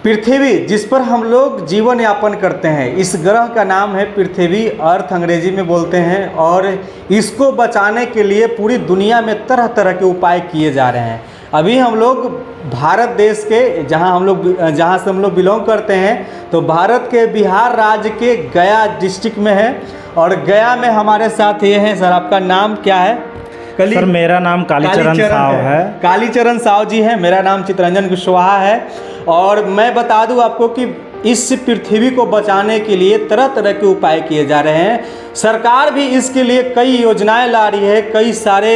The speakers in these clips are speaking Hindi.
पृथ्वी जिस पर हम लोग जीवन यापन करते हैं, इस ग्रह का नाम है पृथ्वी, अर्थ अंग्रेजी में बोलते हैं। और इसको बचाने के लिए पूरी दुनिया में तरह तरह के उपाय किए जा रहे हैं। अभी हम लोग भारत देश के जहाँ से हम लोग बिलोंग करते हैं, तो भारत के बिहार राज्य के गया डिस्ट्रिक्ट में है। और गया में हमारे साथ ये हैं, सर आपका नाम क्या है? सर मेरा नाम कालीचरण साव है। कालीचरण साव जी हैं। मेरा नाम चितरंजन कुशवाहा है। और मैं बता दूं आपको कि इस पृथ्वी को बचाने के लिए तरह तरह के उपाय किए जा रहे हैं। सरकार भी इसके लिए कई योजनाएं ला रही है, कई सारे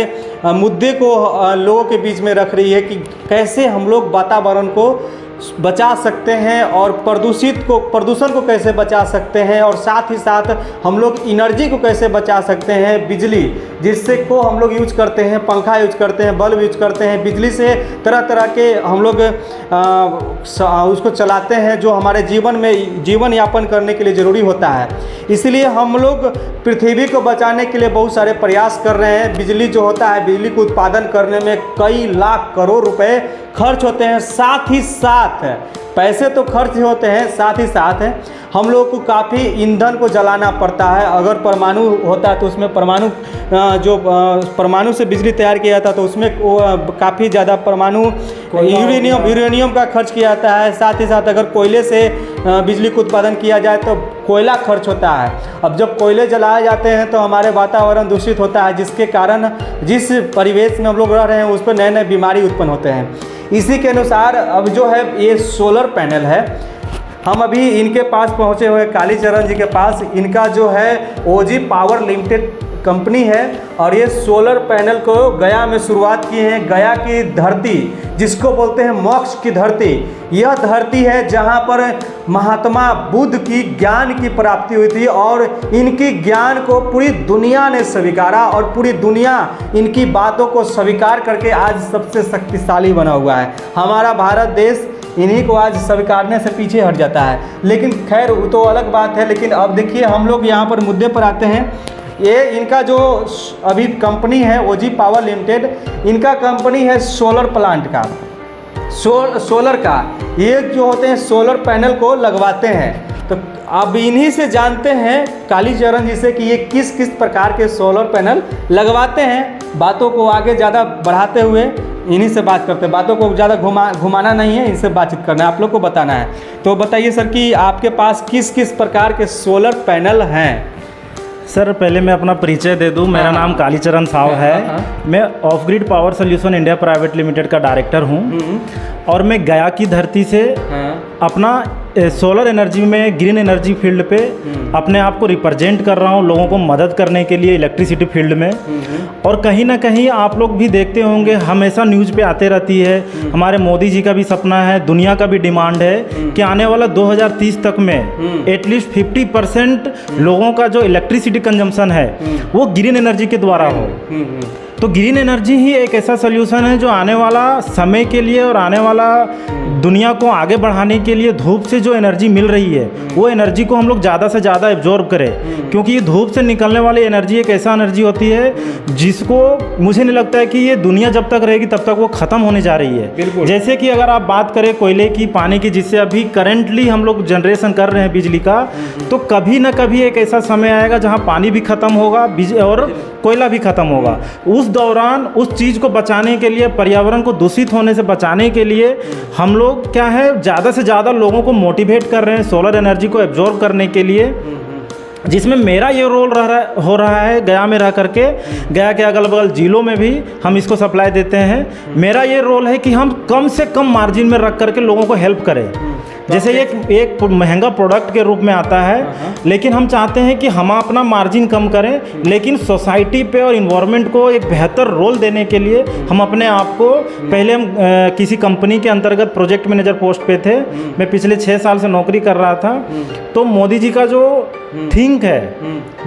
मुद्दे को लोगों के बीच में रख रही है कि कैसे हम लोग वातावरण को बचा सकते हैं और प्रदूषण को कैसे बचा सकते हैं, और साथ ही साथ हम लोग एनर्जी को कैसे बचा सकते हैं। बिजली जिससे को हम लोग यूज करते हैं, पंखा यूज करते हैं, बल्ब यूज करते हैं, बिजली से तरह तरह के हम लोग उसको चलाते हैं जो हमारे जीवन यापन करने के लिए ज़रूरी होता है। इसलिए हम लोग पृथ्वी को बचाने के लिए बहुत सारे प्रयास कर रहे हैं। बिजली जो होता है, बिजली को उत्पादन करने में कई लाख करोड़ रुपए खर्च होते हैं। साथ ही साथ पैसे तो खर्च होते हैं, साथ ही साथ हम लोग को काफ़ी ईंधन को जलाना पड़ता है। अगर परमाणु होता है तो उसमें परमाणु से बिजली तैयार किया जाता है, तो उसमें काफ़ी ज़्यादा परमाणु यूरेनियम का खर्च किया जाता है। साथ ही साथ अगर कोयले से बिजली को उत्पादन किया जाए तो कोयला खर्च होता है। अब जब कोयले जलाए जाते हैं तो हमारे वातावरण दूषित होता है, जिसके कारण जिस परिवेश में हम लोग रह रहे हैं उस पर नए नए बीमारी उत्पन्न होते हैं। इसी के अनुसार अब जो है ये सोलर पैनल है, हम अभी इनके पास पहुंचे हुए कालीचरण जी के पास। इनका जो है ओजी पावर लिमिटेड कंपनी है और ये सोलर पैनल को गया में शुरुआत की है। गया की धरती जिसको बोलते हैं मोक्ष की धरती, यह धरती है जहां पर महात्मा बुद्ध की ज्ञान की प्राप्ति हुई थी और इनकी ज्ञान को पूरी दुनिया ने स्वीकारा और पूरी दुनिया इनकी बातों को स्वीकार करके आज सबसे शक्तिशाली बना हुआ है। हमारा भारत देश इन्हीं को आज स्वीकारने से पीछे हट जाता है, लेकिन खैर वो तो अलग बात है। लेकिन अब देखिए हम लोग यहाँ पर मुद्दे पर आते हैं। ये इनका जो अभी कंपनी है ओजी पावर लिमिटेड, इनका कंपनी है सोलर प्लांट का, सोलर का। ये जो होते हैं सोलर पैनल को लगवाते हैं। तो अब इन्हीं से जानते हैं कालीचरण जी से कि ये किस किस प्रकार के सोलर पैनल लगवाते हैं। बातों को आगे ज़्यादा बढ़ाते हुए इन्हीं से बात करते हैं। बातों को ज़्यादा घुमाना नहीं है, इनसे बातचीत करना है, आप लोग को बताना है। तो बताइए सर कि आपके पास किस किस प्रकार के सोलर पैनल हैं? सर पहले मैं अपना परिचय दे दूं। मेरा नाम कालीचरण साव है। मैं of grid power solution India private limited का डायरेक्टर हूं और मैं गया की धरती से अपना सोलर एनर्जी में ग्रीन एनर्जी फील्ड पे अपने आप को रिप्रेजेंट कर रहा हूँ, लोगों को मदद करने के लिए इलेक्ट्रिसिटी फील्ड में। और कहीं ना कहीं आप लोग भी देखते होंगे, हमेशा न्यूज़ पे आते रहती है। हमारे मोदी जी का भी सपना है, दुनिया का भी डिमांड है कि आने वाला 2030 तक में एटलीस्ट 50% लोगों का जो इलेक्ट्रिसिटी कंजम्पशन है वो ग्रीन एनर्जी के द्वारा हो। तो ग्रीन एनर्जी ही एक ऐसा सोल्यूशन है जो आने वाला समय के लिए और आने वाला दुनिया को आगे बढ़ाने के लिए धूप से जो एनर्जी मिल रही है वो एनर्जी को हम लोग ज़्यादा से ज़्यादा एब्जॉर्ब करें, क्योंकि ये धूप से निकलने वाली एनर्जी एक ऐसा एनर्जी होती है जिसको मुझे नहीं लगता है कि ये दुनिया जब तक रहेगी तब तक वो ख़त्म होने जा रही है। जैसे कि अगर आप बात करें कोयले की, पानी की, जिससे अभी करेंटली हम लोग जनरेशन कर रहे हैं बिजली का, तो कभी ना कभी एक ऐसा समय आएगा जहाँ पानी भी ख़त्म होगा और कोयला भी ख़त्म होगा। उस दौरान उस चीज़ को बचाने के लिए, पर्यावरण को दूषित होने से बचाने के लिए हम लोग क्या है ज़्यादा से ज़्यादा लोगों को मोटिवेट कर रहे हैं सोलर एनर्जी को एब्जॉर्ब करने के लिए, जिसमें मेरा ये रोल हो रहा है गया में रह करके। गया के अगल बगल जिलों में भी हम इसको सप्लाई देते हैं। मेरा ये रोल है कि हम कम से कम मार्जिन में रख करके लोगों को हेल्प करें। जैसे एक महंगा प्रोडक्ट के रूप में आता है, लेकिन हम चाहते हैं कि हम अपना मार्जिन कम करें, लेकिन सोसाइटी पे और इन्वायरमेंट को एक बेहतर रोल देने के लिए हम अपने आप को, पहले हम किसी कंपनी के अंतर्गत प्रोजेक्ट मैनेजर पोस्ट पे थे। मैं पिछले 6 साल से नौकरी कर रहा था। तो मोदी जी का जो थिंक है,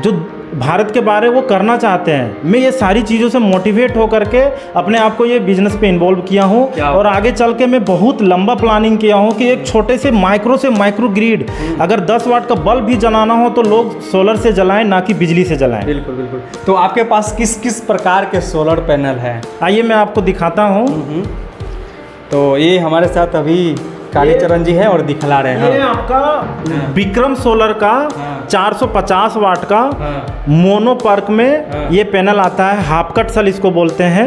जो भारत के बारे वो करना चाहते हैं, मैं ये सारी चीज़ों से मोटिवेट होकर के अपने आप को ये बिजनेस पे इन्वॉल्व किया हूँ। और आगे चल के मैं बहुत लंबा प्लानिंग किया हूँ कि एक छोटे से माइक्रो ग्रिड, अगर 10 वाट का बल्ब भी जलाना हो तो लोग सोलर से जलाएं, ना कि बिजली से जलाएं। बिल्कुल बिल्कुल। तो आपके पास किस किस प्रकार के सोलर पैनल हैं? आइए मैं आपको दिखाता हूँ। तो ये हमारे साथ अभी कालीचरण जी है और दिखला रहे हैं। ये आपका विक्रम सोलर का 450 वाट का मोनो पर्क में ये पैनल आता है। हाफ कट सेल इसको बोलते हैं।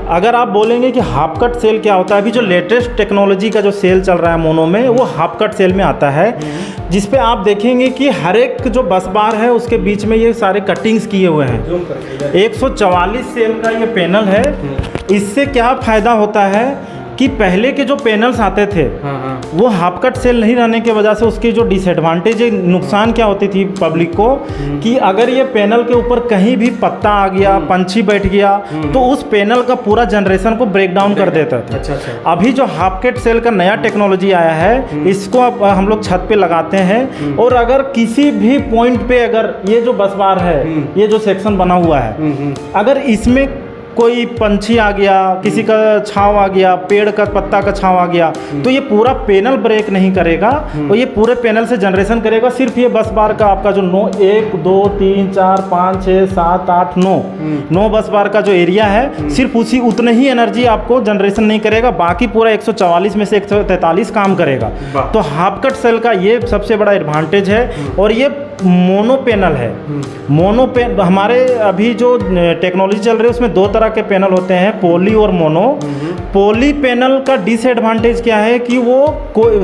अगर आप बोलेंगे कि हाफ कट सेल क्या होता है, अभी जो लेटेस्ट टेक्नोलॉजी का जो सेल चल रहा है मोनो में, वो हाफ कट सेल में आता है, जिस पे आप देखेंगे कि हर एक जो बस बार है उसके बीच में ये सारे कटिंग्स किए हुए हैं। 144 सेल का ये पैनल है। इससे क्या फ़ायदा होता है कि पहले के जो पैनल्स आते थे वो हाफ कट सेल नहीं रहने की वजह से उसकी जो डिसएडवांटेज, नुकसान क्या होती थी पब्लिक को, कि अगर ये पैनल के ऊपर कहीं भी पत्ता आ गया, पंछी बैठ गया, तो उस पैनल का पूरा जनरेशन को ब्रेक डाउन कर देता था। अच्छा। अभी जो हाफ कट सेल का नया टेक्नोलॉजी आया है, इसको अब हम लोग छत पे लगाते हैं, और अगर किसी भी पॉइंट पे अगर ये जो बस बार है, ये जो सेक्शन बना हुआ है, अगर इसमें कोई पंछी आ गया, किसी का छांव आ गया, पेड़ का पत्ता का छांव आ गया, तो ये पूरा पैनल ब्रेक नहीं करेगा, और ये पूरे पैनल से जनरेशन करेगा। सिर्फ ये बस बार का आपका जो 1 2 3 4 5 6 7 8 9 बस बार का जो एरिया है, सिर्फ उसी उतने ही एनर्जी आपको जनरेशन नहीं करेगा, बाकी पूरा 144 में से 143 काम करेगा। तो हाफ कट सेल का ये सबसे बड़ा एडवांटेज है। और ये मोनो पैनल है। मोनो पैनल हमारे अभी जो टेक्नोलॉजी चल रही है उसमें 2 तरह के पैनल होते हैं, पॉली और मोनो। पॉली पैनल का डिसएडवांटेज क्या है कि वो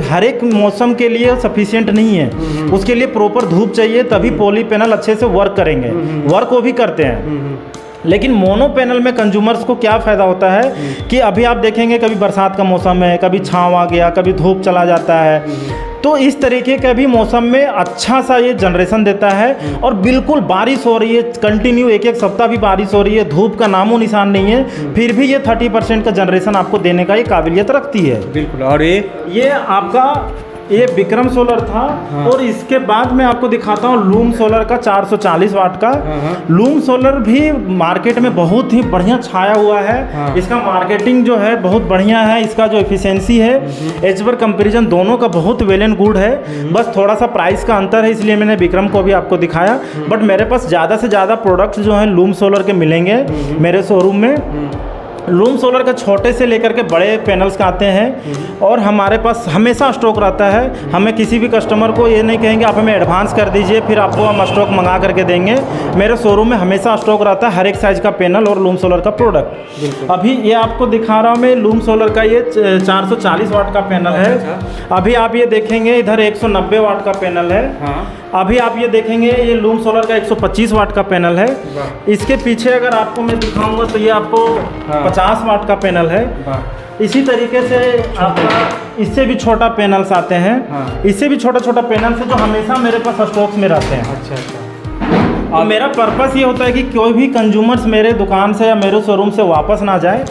हर एक मौसम के लिए सफिशिएंट नहीं है, उसके लिए प्रॉपर धूप चाहिए, तभी पॉली पैनल अच्छे से वर्क करेंगे। वर्क वो भी करते हैं, लेकिन मोनो पैनल में कंज्यूमर्स को क्या फ़ायदा होता है कि अभी आप देखेंगे कभी बरसात का मौसम है, कभी छाँव आ गया, कभी धूप चला जाता है, तो इस तरीके के भी मौसम में अच्छा सा ये जनरेशन देता है। और बिल्कुल बारिश हो रही है कंटिन्यू, एक सप्ताह भी बारिश हो रही है, धूप का नामो निशान नहीं है, फिर भी ये 30% का जनरेशन आपको देने का ये काबिलियत रखती है। बिल्कुल। और ये आपका ये विक्रम सोलर था। और इसके बाद मैं आपको दिखाता हूँ लूम सोलर का 440 वाट का। लूम सोलर भी मार्केट में बहुत ही बढ़िया छाया हुआ है। इसका मार्केटिंग जो है बहुत बढ़िया है, इसका जो एफिशिएंसी है एज पर कंपेरिजन दोनों का बहुत वेल एंड गुड है। बस थोड़ा सा प्राइस का अंतर है, इसलिए मैंने विक्रम को भी आपको दिखाया। बट मेरे पास ज़्यादा से ज़्यादा प्रोडक्ट्स जो हैं लूम सोलर के मिलेंगे मेरे शोरूम में। लूम सोलर का छोटे से लेकर के बड़े पैनल्स का आते हैं, और हमारे पास हमेशा स्टॉक रहता है। हमें किसी भी कस्टमर को ये नहीं कहेंगे आप हमें एडवांस कर दीजिए फिर आपको हम स्टॉक मंगा करके देंगे। मेरे शोरूम में हमेशा स्टॉक रहता है हर एक साइज़ का पैनल और लूम सोलर का प्रोडक्ट। अभी ये आपको दिखा रहा हूँ मैं लूम सोलर का, ये 440 वाट का पैनल है। अभी आप ये देखेंगे इधर 190 वाट का पैनल है। अभी आप ये देखेंगे ये लूम सोलर का 125 वाट का पैनल है। इसके पीछे अगर आपको मैं दिखाऊंगा तो ये आपको 50 वाट का पैनल है। इसी तरीके से आपका इससे भी छोटा पैनल्स आते हैं। इससे भी छोटा छोटा पैनल्स है जो हमेशा मेरे पास स्टॉक्स में रहते हैं। अच्छा। और मेरा पर्पस ये होता है कि कोई भी कंज्यूमर्स मेरे दुकान से या मेरे शोरूम से वापस ना जाए।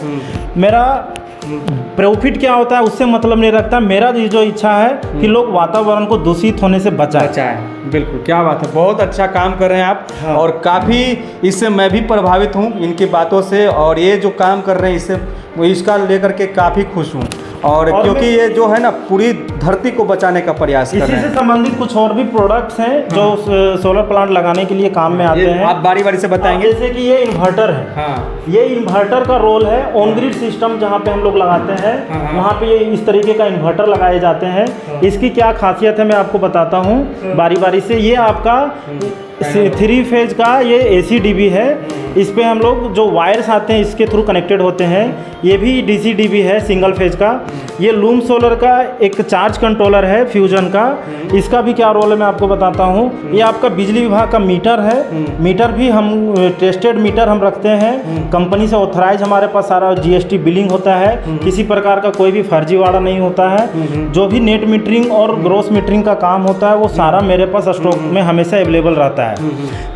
मेरा प्रॉफिट क्या होता है उससे मतलब नहीं रखता। मेरा ये जो इच्छा है कि लोग वातावरण को दूषित होने से बचाएं। बिल्कुल, क्या बात है, बहुत अच्छा काम कर रहे हैं आप। और काफ़ी इससे मैं भी प्रभावित हूँ इनकी बातों से, और ये जो काम कर रहे हैं इससे इसका लेकर के काफ़ी खुश हूँ। और क्योंकि ये जो है ना पूरी धरती को बचाने का प्रयास कर रहे हैं। इसी से संबंधित कुछ और भी प्रोडक्ट्स हैं जो सोलर प्लांट लगाने के लिए काम में आते हैं। आप बारी बारी से बताएंगे। जैसे कि ये इन्वर्टर है। ये इन्वर्टर का रोल है ऑन ग्रिड सिस्टम जहाँ पे हम लोग लगाते हैं, वहाँ पे ये इस तरीके का इन्वर्टर लगाए जाते हैं। इसकी क्या खासियत है मैं आपको बताता हूँ बारी बारी से। ये आपका 3 फेज का ये AC/DC है। इस पे हम लोग जो वायर्स आते हैं इसके थ्रू कनेक्टेड होते हैं। ये भी DC/DC है सिंगल फेज का। ये लूम सोलर का एक चार्ज कंट्रोलर है फ्यूजन का। इसका भी क्या रोल है मैं आपको बताता हूँ। ये आपका बिजली विभाग का मीटर है। मीटर भी हम टेस्टेड मीटर हम रखते हैं, कंपनी से ऑथराइज हमारे पास सारा GST बिलिंग होता है। किसी प्रकार का कोई भी फर्जीवाड़ा नहीं होता है। जो भी नेट मीटरिंग और ग्रॉस मीटरिंग का काम होता है वो सारा मेरे पास स्टॉक में हमेशा अवेलेबल रहता है।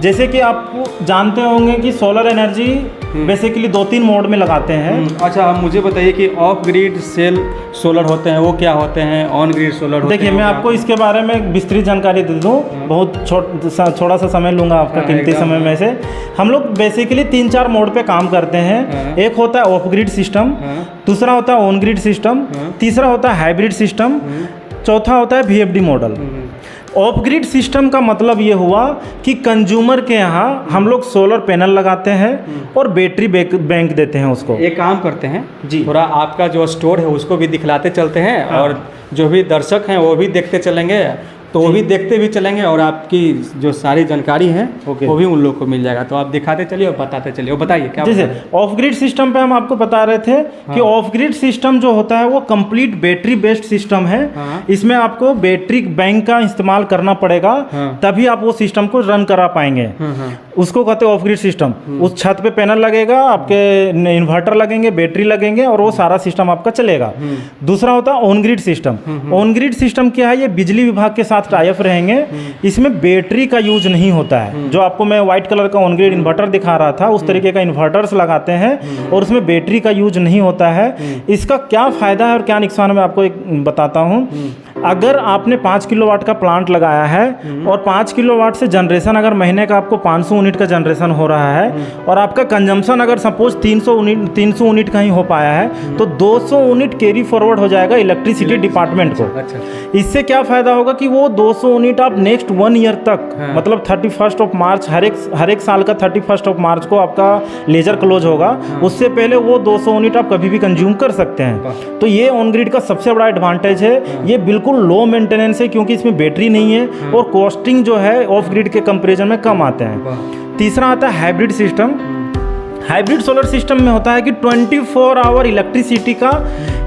जैसे कि आप जानते होंगे कि सोलर एनर्जी बेसिकली 2-3 मोड में लगाते हैं। अच्छा, आप मुझे बताइए कि ऑफ ग्रिड सेल सोलर होते हैं वो क्या होते हैं, ऑन ग्रिड सोलर होते हैं? देखिए मैं आपको इसके बारे में विस्तृत जानकारी दे दूँ, बहुत थोड़ा सा समय लूँगा आपका कीमती समय में से। हम लोग बेसिकली 3-4 मोड पे काम करते हैं। एक होता है ऑफ ग्रिड सिस्टम, दूसरा होता है ऑन ग्रिड सिस्टम, तीसरा होता है हाइब्रिड सिस्टम, चौथा होता है VFD model. Of grid system का मतलब ये हुआ कि कंज्यूमर के यहाँ हम लोग सोलर पैनल लगाते हैं और बैटरी बैंक देते हैं उसको। एक काम करते हैं जी। थोड़ा आपका जो स्टोर है उसको भी दिखलाते चलते हैं हाँ। और जो भी दर्शक हैं वो भी देखते चलेंगे, तो वो भी देखते भी चलेंगे और आपकी जो सारी जानकारी है ओके। वो भी उन लोग को मिल जाएगा। तो आप दिखाते चलिए और बताते चलिए। वो बताइए क्या जैसे बता रहे हैं? ऑफ ग्रिड सिस्टम पे हम आपको बता रहे थे कि ऑफ ग्रिड सिस्टम जो होता है वो कंप्लीट बैटरी बेस्ड सिस्टम है। हाँ। इसमें आपको बैटरी बैंक का इस्तेमाल करना पड़ेगा, हाँ। तभी आप वो सिस्टम को रन करा पाएंगे। उसको कहते हैं ऑफ ग्रिड सिस्टम। उस छत पे पैनल लगेगा, आपके इन्वर्टर लगेंगे, बैटरी लगेंगे और वो सारा सिस्टम आपका चलेगा। दूसरा होता है on grid system. On grid system क्या है, ये बिजली विभाग के साथ टाई अप रहेंगे। इसमें बैटरी का यूज नहीं होता है। जो आपको मैं व्हाइट कलर का ऑन ग्रिड इन्वर्टर दिखा रहा था, उस तरीके का इन्वर्टर्स लगाते हैं और उसमें बैटरी का यूज नहीं होता है। इसका क्या फायदा है और क्या नुकसान है मैं आपको एक बताता हूँ। अगर आपने 5 किलोवाट का प्लांट लगाया है और 5 किलोवाट से जनरेशन अगर महीने का आपको 500 यूनिट का जनरेशन हो रहा है और आपका कंजम्पशन अगर सपोज 300 यूनिट का ही हो पाया है, तो 200 यूनिट कैरी फॉरवर्ड हो जाएगा इलेक्ट्रिसिटी डिपार्टमेंट को। अच्छा। इससे क्या फायदा होगा कि वो 200 यूनिट आप नेक्स्ट 1 ईयर तक, मतलब 31 मार्च, हर एक साल का 31 मार्च को आपका लेजर क्लोज होगा, उससे पहले वो 200 यूनिट आप कभी भी कंज्यूम कर सकते हैं। तो ये ऑन ग्रिड का सबसे बड़ा एडवांटेज है। ये बिल्कुल लो मेंटेनेंस है क्योंकि इसमें बैटरी नहीं है और कॉस्टिंग जो है ऑफ ग्रिड के कंपैरिजन में कम आते हैं। तीसरा आता है hybrid system. Hybrid solar system में होता है कि 24 आवर इलेक्ट्रिसिटी का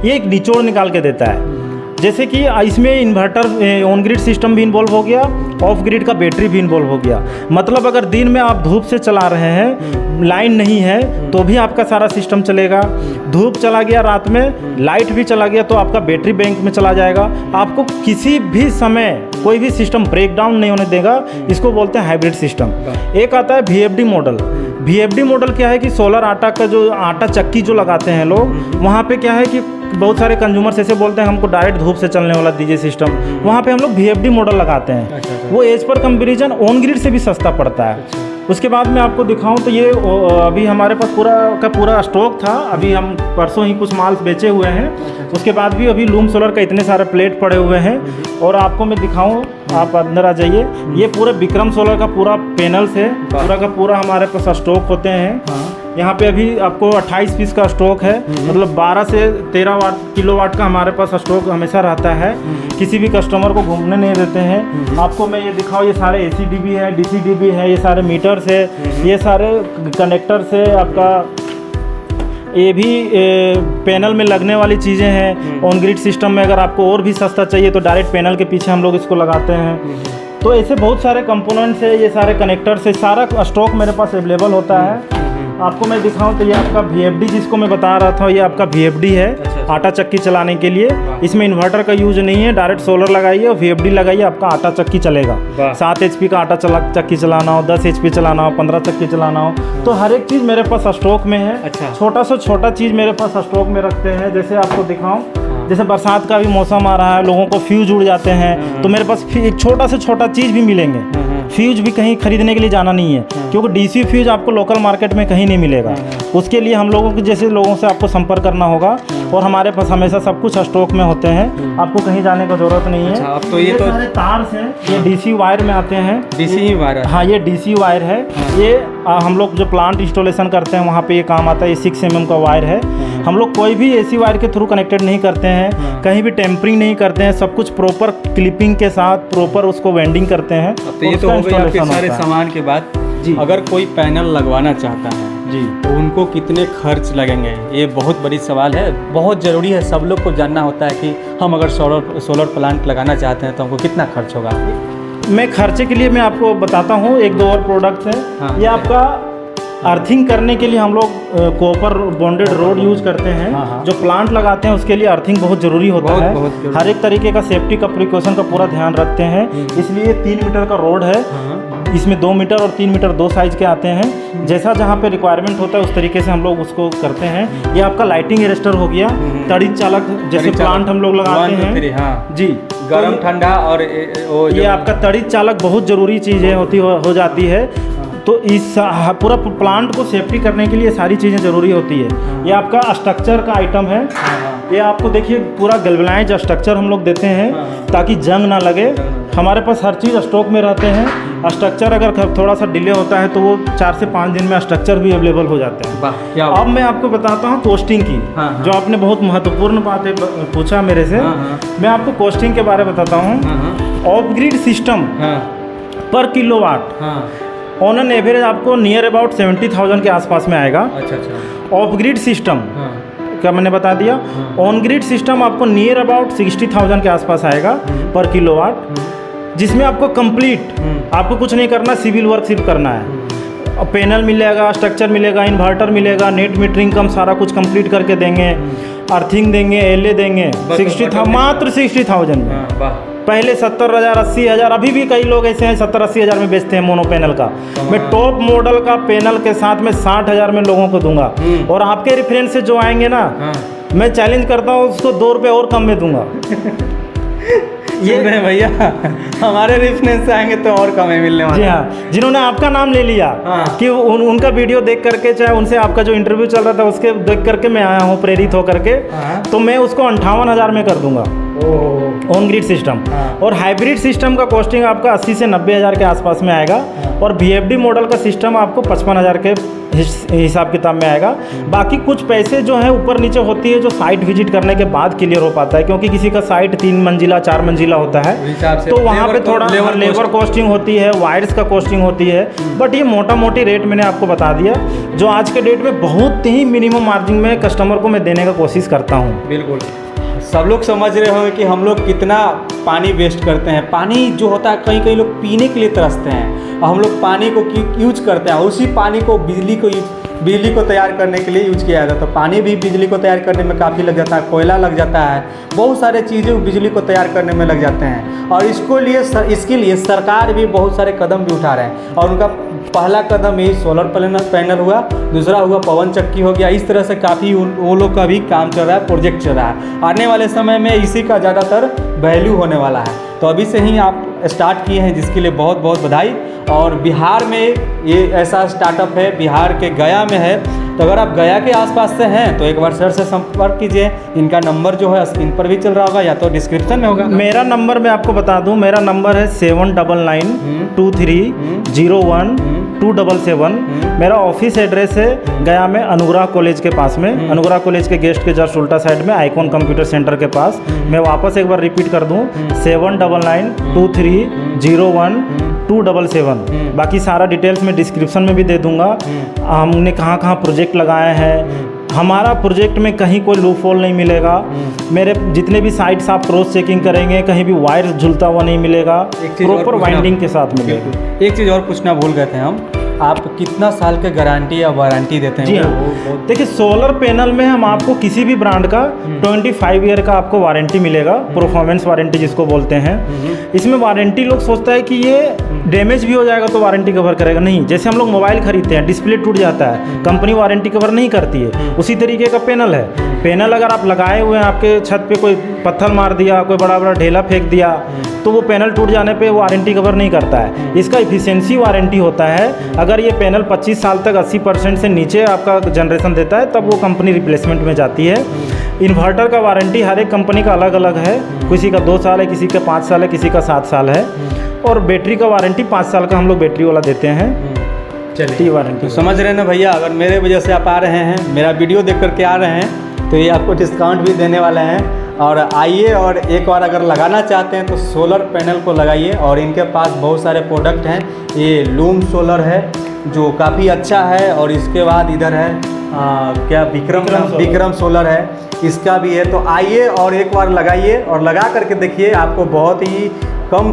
ये एक निचोड़ निकाल के देता है। जैसे कि इसमें इन्वर्टर ऑन ग्रिड सिस्टम भी इन्वॉल्व हो गया, ऑफ ग्रिड का बैटरी भी इन्वॉल्व हो गया। मतलब अगर दिन में आप धूप से चला रहे हैं, लाइन नहीं है, तो भी आपका सारा सिस्टम चलेगा। धूप चला गया रात में, लाइट भी चला गया, तो आपका बैटरी बैंक में चला जाएगा। आपको किसी भी समय कोई भी सिस्टम ब्रेक डाउन नहीं होने देगा। इसको बोलते हैं हाइब्रिड सिस्टम। एक आता है VFD मॉडल। VFD मॉडल क्या है कि सोलर आटा का जो आटा चक्की जो लगाते हैं लोग, वहाँ पे क्या है कि बहुत सारे कंज्यूमर्स ऐसे बोलते हैं हमको डायरेक्ट धूप से चलने वाला दीजिए सिस्टम। वहाँ पे हम लोग VFD मॉडल लगाते हैं। वो as per comparison on grid से भी सस्ता पड़ता है। उसके बाद मैं आपको दिखाऊं तो ये अभी हमारे पास पूरा का पूरा स्टॉक था। अभी हम परसों ही कुछ माल बेचे हुए हैं। उसके बाद भी अभी लूम सोलर का इतने सारे प्लेट पड़े हुए हैं और आपको मैं दिखाऊं, आप अंदर आ जाइए। ये पूरे विक्रम सोलर का पूरा पैनल्स है, पूरा का पूरा हमारे पास स्टॉक होते हैं। यहाँ पे अभी आपको 28 पीस का स्टॉक है, मतलब 12 से 13 किलोवाट का हमारे पास स्टॉक हमेशा रहता है। किसी भी कस्टमर को घूमने नहीं देते हैं। आपको मैं ये दिखाऊं, ये सारे ACDB है, DCDB है, ये सारे मीटर्स है, ये सारे कनेक्टर्स है। आपका ये भी पैनल में लगने वाली चीज़ें हैं। ऑन ग्रिड सिस्टम में अगर आपको और भी सस्ता चाहिए तो डायरेक्ट पैनल के पीछे हम लोग इसको लगाते हैं। तो ऐसे बहुत सारे कंपोनेंट्स है, ये सारे कनेक्टर्स है, सारा स्टॉक मेरे पास अवेलेबल होता है। आपको मैं दिखाऊं तो ये आपका VFD जिसको मैं बता रहा था, ये आपका VFD है। आटा चक्की चलाने के लिए। इसमें इन्वर्टर का यूज नहीं है, डायरेक्ट सोलर लगाइए और VFD लगाइए, आपका आटा चक्की चलेगा। 7 HP का आटा चक्की चलाना हो, 10 HP चलाना हो, 15 चक्की चलाना हो, तो हर एक चीज़ मेरे पास स्टॉक में है। अच्छा। छोटा से छोटा चीज़ मेरे पास स्टॉक में रखते हैं। जैसे आपको दिखाऊं, जैसे बरसात का भी मौसम आ रहा है, लोगों को फ्यूज उड़ जाते हैं, तो मेरे पास एक छोटा से छोटा चीज़ भी मिलेंगे। फ्यूज भी कहीं खरीदने के लिए जाना नहीं है, क्योंकि DC फ्यूज आपको लोकल मार्केट में कहीं नहीं मिलेगा। उसके लिए हम लोगों के जैसे लोगों से आपको संपर्क करना होगा और हमारे पास हमेशा सब कुछ स्टॉक में होते हैं, आपको कहीं जाने की जरूरत नहीं है। अच्छा, अब तो ये तो सारे तार हैं, ये DC वायर में आते हैं। DC wire? हाँ, ये DC वायर है। ये हम लोग जो प्लांट इंस्टॉलेशन करते हैं वहाँ पे ये काम आता है। ये 6 mm का वायर है। हम लोग कोई भी AC वायर के थ्रू कनेक्टेड नहीं करते हैं, कहीं भी टेम्परिंग नहीं करते हैं, सब कुछ प्रॉपर क्लिपिंग के साथ प्रॉपर उसको वेंडिंग करते हैं। तो ये तो हो गई आपके सारे सामान के बाद जी। अगर कोई पैनल लगवाना चाहता है जी, तो उनको कितने खर्च लगेंगे? ये बहुत बड़ी सवाल है, बहुत ज़रूरी है। सब लोग को जानना होता है कि हम अगर सोलर प्लांट लगाना चाहते हैं तो हमको कितना खर्च होगा। मैं खर्चे के लिए मैं आपको बताता हूँ, 1-2 और प्रोडक्ट्स हैं। हाँ, ये आपका अर्थिंग करने के लिए हम लोग कॉपर बॉन्डेड रोड यूज करते हैं। हाँ। जो प्लांट लगाते हैं उसके लिए अर्थिंग बहुत ज़रूरी होता है। बहुत हर एक तरीके का सेफ्टी का प्रिकॉशन का पूरा ध्यान रखते हैं। इसलिए 3 मीटर का रोड है। इसमें 2 मीटर और 3 मीटर 2 साइज के आते हैं। जैसा जहाँ पे रिक्वायरमेंट होता है उस तरीके से हम लोग उसको करते हैं। ये आपका लाइटिंग अरेस्टर हो गया, तड़ित चालक जैसे प्लांट हम लोग लगाते हैं। हाँ जी, गर्म ठंडा और ये आपका तड़ित चालक बहुत ज़रूरी चीज़ है, हो जाती है। तो इस पूरा प्लांट को सेफ्टी करने के लिए सारी चीज़ें ज़रूरी होती है। ये आपका स्ट्रक्चर का आइटम है। ये आपको देखिए पूरा गैल्वेनाइज स्ट्रक्चर हम लोग देते हैं ताकि जंग ना लगे। हमारे पास हर चीज़ स्टॉक में रहते हैं। स्ट्रक्चर अगर थोड़ा सा डिले होता है तो वो 4 से 5 दिन में स्ट्रक्चर भी अवेलेबल हो जाते हैं। वाह, क्या अब मैं आपको बताता हूँ कॉस्टिंग की। हाँ, हाँ। जो आपने बहुत महत्वपूर्ण बात है पूछा मेरे से। हाँ, हाँ। मैं आपको कॉस्टिंग के बारे में बताता हूँ। ऑफ ग्रिड सिस्टम पर किलोवाट ऑन एन एवरेज आपको नियर अबाउट 70,000 के आसपास में आएगा। अच्छा। ऑफ ग्रिड सिस्टम का मैंने बता दिया। ऑन ग्रिड सिस्टम आपको नियर अबाउट 60,000 के आसपास आएगा पर किलोवाट, जिसमें आपको कंप्लीट आपको कुछ नहीं करना, सिविल वर्क सिर्फ करना है। पैनल मिलेगा, स्ट्रक्चर मिलेगा, इन्वर्टर मिलेगा, नेट मीटरिंग कम सारा कुछ कंप्लीट करके देंगे, अर्थिंग देंगे, एलए देंगे। 60,000 मात्र 60,000 में। पहले 70,000 80,000, अभी भी कई लोग ऐसे हैं 70-80,000 में बेचते हैं मोनो पैनल का। मैं टॉप मॉडल का पैनल के साथ में 60,000 में लोगों को दूंगा। और आपके रेफरेंस से जो आएंगे ना, मैं चैलेंज करता हूँ उसको 2 रुपये और कम में दूंगा। ये नहीं भैया, हमारे रेफरेंस से आएंगे तो और कम है मिलने वाला। जी हाँ, जिन्होंने आपका नाम ले लिया कि उनका वीडियो देख करके, चाहे उनसे आपका जो इंटरव्यू चल रहा था उसके देख करके मैं आया हूँ प्रेरित होकर के, तो मैं उसको 58,000 में कर दूंगा ऑन ग्रिड सिस्टम। और हाइब्रिड सिस्टम का कॉस्टिंग आपका 80 से 90,000 के आसपास में आएगा। और VFD मॉडल का सिस्टम आपको 55,000 के हिसाब किताब में आएगा। बाकी कुछ पैसे जो है ऊपर नीचे होती है, जो साइट विजिट करने के बाद क्लियर हो पाता है, क्योंकि किसी का साइट 3 मंजिला 4 मंजिला होता है, तो वहाँ पे थोड़ा लेबर कॉस्टिंग होती है, वायर्स का कॉस्टिंग होती है। बट ये मोटा मोटी रेट मैंने आपको बता दिया, जो आज के डेट में बहुत ही मिनिमम मार्जिन में कस्टमर को मैं देने का कोशिश करता हूँ। बिल्कुल, सब लोग समझ रहे होंगे कि हम लोग कितना पानी वेस्ट करते हैं। पानी जो होता है, कई लोग पीने के लिए तरसते हैं, और हम लोग पानी को यूज करते हैं। उसी पानी को बिजली को तैयार करने के लिए यूज किया जाता है। तो पानी भी बिजली को तैयार करने में काफ़ी लग जाता है, कोयला लग जाता है, बहुत सारे चीज़ें बिजली को तैयार करने में लग जाते हैं। और इसके लिए सरकार भी बहुत सारे कदम भी उठा रहे हैं। और उनका पहला कदम यही सोलर पैनल हुआ, दूसरा हुआ पवन चक्की हो गया। इस तरह से काफ़ी वो लोग का भी काम चल रहा है, प्रोजेक्ट चल रहा है। आने वाले समय में इसी का ज़्यादातर वैल्यू होने वाला है। तो अभी से ही आप स्टार्ट किए हैं, जिसके लिए बहुत बहुत बधाई। और बिहार में ये ऐसा स्टार्टअप है, बिहार के गया में है। तो अगर आप गया के आसपास से हैं तो एक बार सर से संपर्क कीजिए। इनका नंबर जो है स्क्रीन पर भी चल रहा होगा, या तो डिस्क्रिप्शन में होगा। मेरा नंबर मैं आपको बता दूं, मेरा नंबर है 7992301277। मेरा ऑफिस एड्रेस है गया में अनुग्रह कॉलेज के पास में, अनुग्रह कॉलेज के गेस्ट के जस्ट उल्टा साइड में आइकॉन कंप्यूटर सेंटर के पास। मैं वापस एक बार रिपीट कर दूं, 7992301277। बाकी सारा डिटेल्स मैं डिस्क्रिप्शन में भी दे दूंगा। हमने कहाँ प्रोजेक्ट लगाए हैं। हमारा प्रोजेक्ट में कहीं कोई लूप होल नहीं मिलेगा। मेरे जितने भी साइट्स आप क्रॉस चेकिंग करेंगे, कहीं भी वायर झुलता हुआ नहीं मिलेगा, प्रॉपर वाइंडिंग के साथ मिलेगा। एक चीज़ और पूछना भूल गए थे हम, आप कितना साल के गारंटी या वारंटी देते हैं? जी हाँ, देखिए सोलर पैनल में हम आपको किसी भी ब्रांड का 25 ईयर का आपको वारंटी मिलेगा, परफॉर्मेंस वारंटी जिसको बोलते हैं। इसमें वारंटी लोग सोचता है कि ये डैमेज भी हो जाएगा तो वारंटी कवर करेगा, नहीं। जैसे हम लोग मोबाइल खरीदते हैं, डिस्प्ले टूट जाता है, कंपनी वारंटी कवर नहीं करती है, उसी तरीके का पैनल है। पैनल अगर आप लगाए हुए हैं, आपके छत पे कोई पत्थर मार दिया, कोई बड़ा बड़ा ढेला फेंक दिया, तो वो पैनल टूट जाने पे वारंटी कवर नहीं करता है। इसका इफिशिएंसी वारंटी होता है। अगर ये पैनल 25 साल तक 80% से नीचे आपका जनरेशन देता है, तब वो कंपनी रिप्लेसमेंट में जाती है। इन्वर्टर का वारंटी हर एक कंपनी का अलग अलग है, किसी का 2 साल है, किसी का 5 साल है, किसी का 7 साल है। और बैटरी का वारंटी 5 साल का हम लोग बैटरी वाला देते हैं। चलिए, वारंटी तो समझ रहे हैं ना भैया। अगर मेरे वजह से आप आ रहे हैं, मेरा वीडियो देख करके आ रहे हैं, तो ये आपको डिस्काउंट भी देने वाले हैं। और आइए, और एक बार अगर लगाना चाहते हैं तो सोलर पैनल को लगाइए। और इनके पास बहुत सारे प्रोडक्ट हैं। ये लूम सोलर है जो काफ़ी अच्छा है, और इसके बाद इधर है क्या विक्रम सोलर है, इसका भी है। तो आइए और एक बार लगाइए, और लगा करके देखिए, आपको बहुत ही कम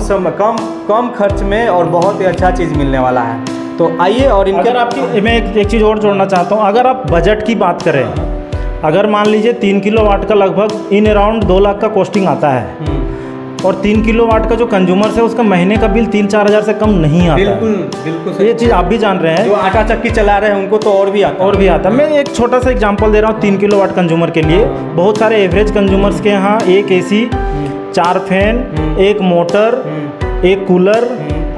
खर्च में और बहुत ही अच्छा चीज़ मिलने वाला है। तो आइए। और इनके अगर आपकी मैं एक चीज़ और जोड़ना चाहता हूँ, अगर आप बजट की बात करें, अगर मान लीजिए 3 किलोवाट का लगभग इन अराउंड 2 लाख का कॉस्टिंग आता है, और 3 किलोवाट का जो कंज्यूमर्स है उसका महीने का बिल 3-4 हज़ार से कम नहीं आता। बिल्कुल ये चीज़ आप भी जान रहे हैं। जो आटा चक्की चला रहे हैं उनको तो और भी आता मैं एक छोटा सा एग्जांपल दे रहा हूँ 3 किलोवाट कंज्यूमर के लिए। बहुत सारे एवरेज कंज्यूमर्स के यहाँ 1 AC, 4 फैन, 1 मोटर, एक कूलर,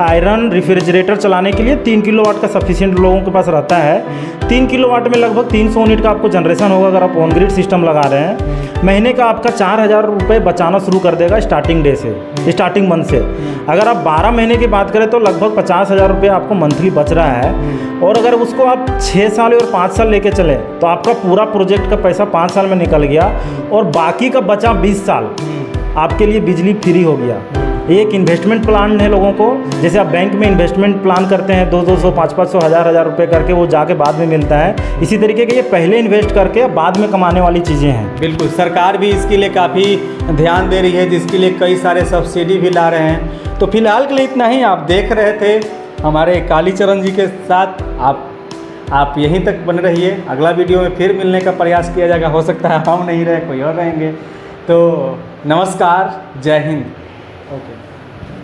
आयरन, रेफ्रिजरेटर चलाने के लिए 3 किलोवाट का सफिशिएंट लोगों के पास रहता है। 3 किलोवाट में लगभग 300 यूनिट का आपको जनरेशन होगा अगर आप ऑन ग्रिड सिस्टम लगा रहे हैं। महीने का आपका 4000 रुपये बचाना शुरू कर देगा स्टार्टिंग डे से, स्टार्टिंग मंथ से। अगर आप 12 महीने की बात करें तो लगभग 50,000 रुपये आपको मंथली बच रहा है। और अगर उसको आप 6 साल और 5 साल लेके चले तो आपका पूरा प्रोजेक्ट का पैसा 5 साल में निकल गया और बाकी का बचा 20 साल आपके लिए बिजली फ्री हो गया। ये एक इन्वेस्टमेंट प्लान है लोगों को, जैसे आप बैंक में इन्वेस्टमेंट प्लान करते हैं 200, 500, 1000 रुपये करके, वो जाके बाद में मिलता है। इसी तरीके के ये पहले इन्वेस्ट करके बाद में कमाने वाली चीज़ें हैं। बिल्कुल, सरकार भी इसके लिए काफ़ी ध्यान दे रही है, जिसके लिए कई सारे सब्सिडी भी ला रहे हैं। तो फिलहाल के लिए इतना ही। आप देख रहे थे हमारे कालीचरण जी के साथ। आप यहीं तक बने रहिए, अगला वीडियो में फिर मिलने का प्रयास किया जाएगा। हो सकता है हम नहीं रहे, कोई और रहेंगे। तो नमस्कार, जय हिंद। ओके।